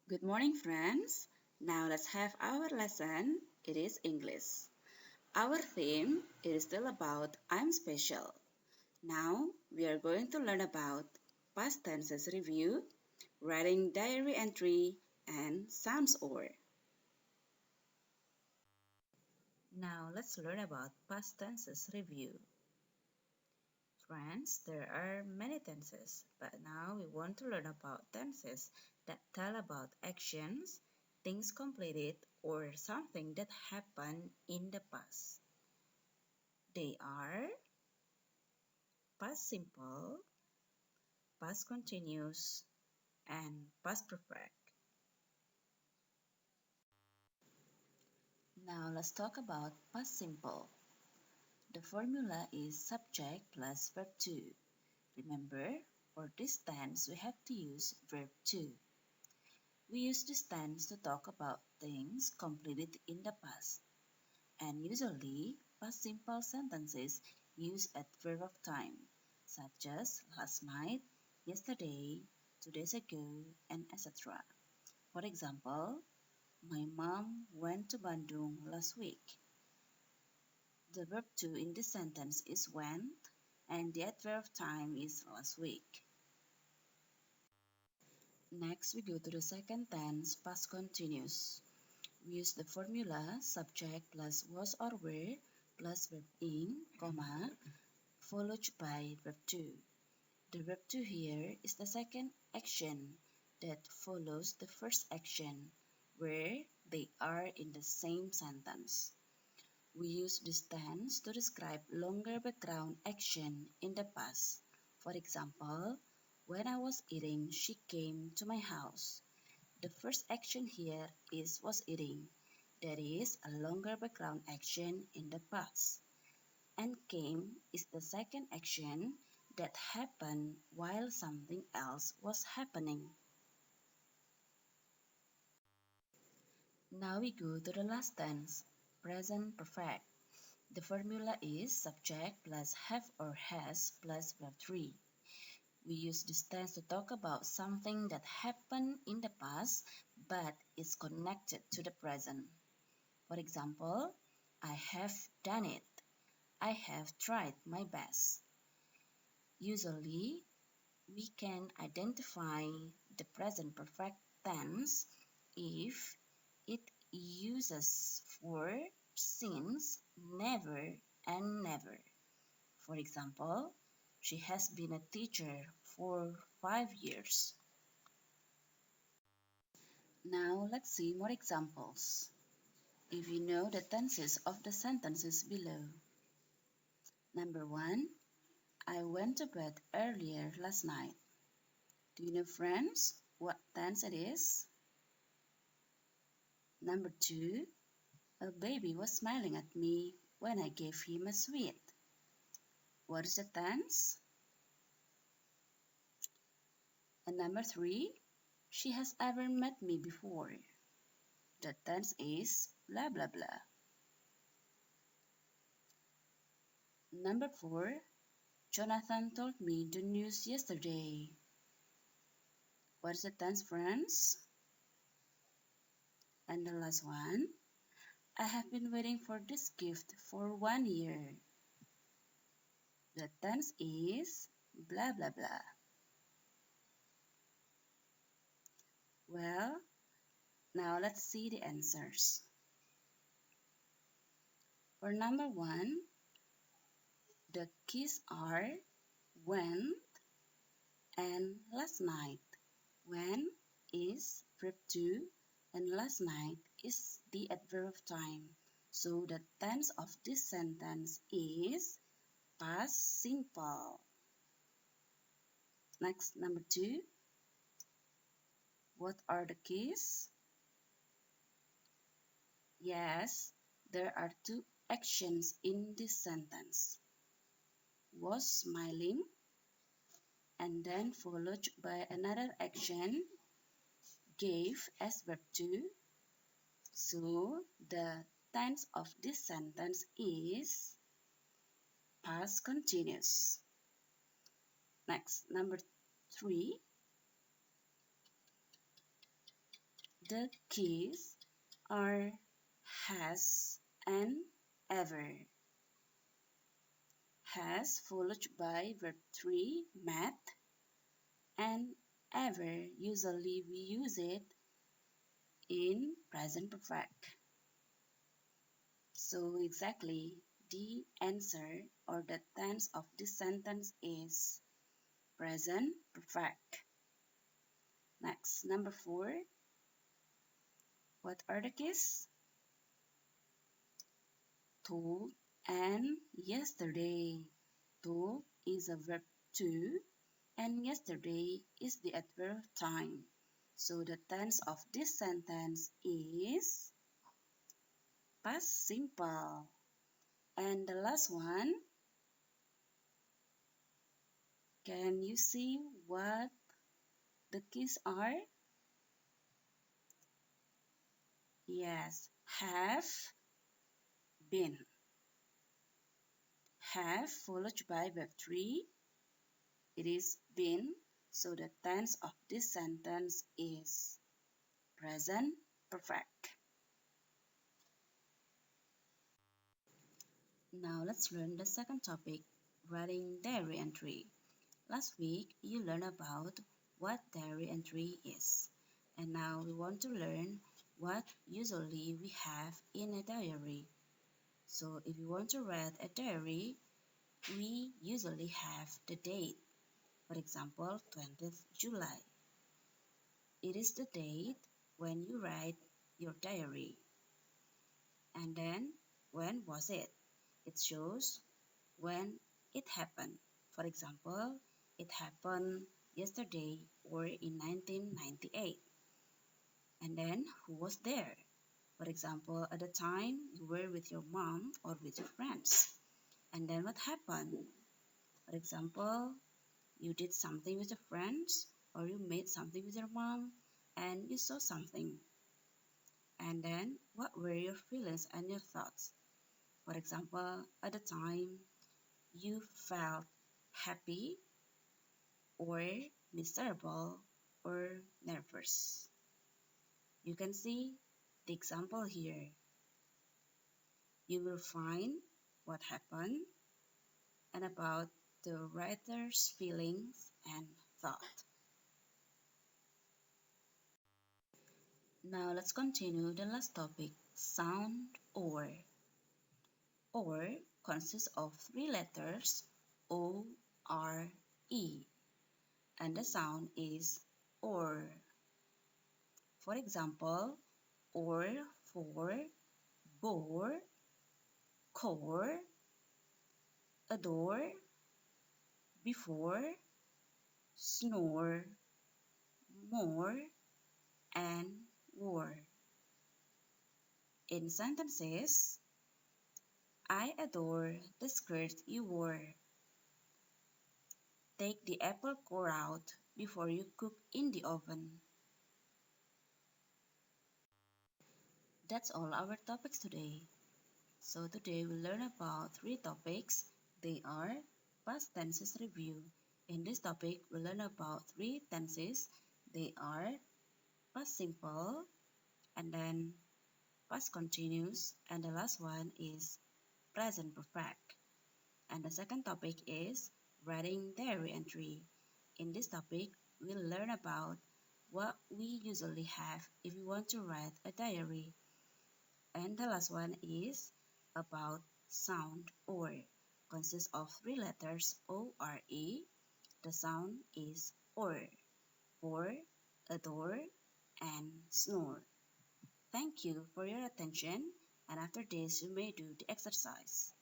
Good morning, friends. Now let's have our lesson. It is English. Our theme is still about I'm special. Now we are going to learn about past tenses review, writing diary entry, and sounds over. Now let's learn about past tenses review. Friends, there are many tenses, but now we want to learn about tenses that tell about actions, things completed, or something that happened in the past. They are past simple, past continuous, and past perfect. Now let's talk about past simple. The formula is subject plus verb to. Remember, for this tense we have to use verb to. We use this tense to talk about things completed in the past, and usually past simple sentences use adverb of time, such as last night, yesterday, 2 days ago, and etc. For example, my mom went to Bandung last week. The verb to in this sentence is went, and the adverb of time is last week. Next, we go to the second tense, past continuous. We use the formula subject plus was or were plus verb in, comma, followed by verb to. The verb to here is the second action that follows the first action where they are in the same sentence. We use this tense to describe longer background action in the past. For example, when I was eating, she came to my house. The first action here is was eating. That is a longer background action in the past. And came is the second action that happened while something else was happening. Now we go to the last tense, present perfect. The formula is subject plus have or has plus verb 3. We use this tense to talk about something that happened in the past but is connected to the present. For example, I have done it. I have tried my best. Usually, we can identify the present perfect tense if it uses for, since, never, and never. For example, she has been a teacher for 5 years. Now let's see more examples. If you know the tenses of the sentences below. Number 1, I went to bed earlier last night. Do you know, friends, what tense it is? Number 2, a baby was smiling at me when I gave him a sweet. What is the tense? And number 3, she has ever met me before. The tense is blah blah blah. Number 4, Jonathan told me the news yesterday. What is the tense, friends? And the last one, I have been waiting for this gift for 1 year. The tense is blah blah blah. Well, now let's see the answers. For number 1, the keys are went and last night. When is verb 2 and last night is the adverb of time. So the tense of this sentence is past simple. Next, number 2. What are the keys? Yes, there are two actions in this sentence. Was smiling and then followed by another action, gave as verb 2. So the tense of this sentence is past continuous. Next, number 3. The keys are has and ever. Has followed by verb 3 met, and ever usually we use it in present perfect. So exactly the answer or the tense of this sentence is present perfect. Next, number 4. What are the keys? Told and yesterday. Told is a verb 2 and yesterday is the adverb time. So the tense of this sentence is past simple. And the last one, can you see what the keys are? Yes, have been. Have followed by verb 3. It is been. So the tense of this sentence is present perfect. Now let's learn the second topic, writing diary entry. Last week you learned about what diary entry is. And now we want to learn what usually we have in a diary. So if you want to write a diary, we usually have the date. For example, 20th July. It is the date when you write your diary. And then, when was it? It shows when it happened. For example, it happened yesterday or in 1998. And then, who was there? For example, at the time you were with your mom or with your friends. And then what happened? For example, you did something with your friends or you made something with your mom and you saw something. And then what were your feelings and your thoughts? For example, at the time you felt happy or miserable or nervous. You can see the example here. You will find what happened and about the writer's feelings and thought. Now let's continue the last topic, sound or. Or consists of three letters O, R, E, and the sound is or. For example, or for bore, core, adore, before, snore, more, and war. In sentences, I adore the skirt you wore. Take the apple core out before you cook in the oven. That's all our topics today. So today we learn about three topics. They are past tenses review. In this topic we learn about three tenses. They are past simple, and then past continuous, and the last one is present perfect. And the second topic is writing diary entry. In this topic, we'll learn about what we usually have if we want to write a diary. And the last one is about sound or. Consists of three letters O-R-E. The sound is or. For, adore, and snore. Thank you for your attention, and after this you may do the exercise.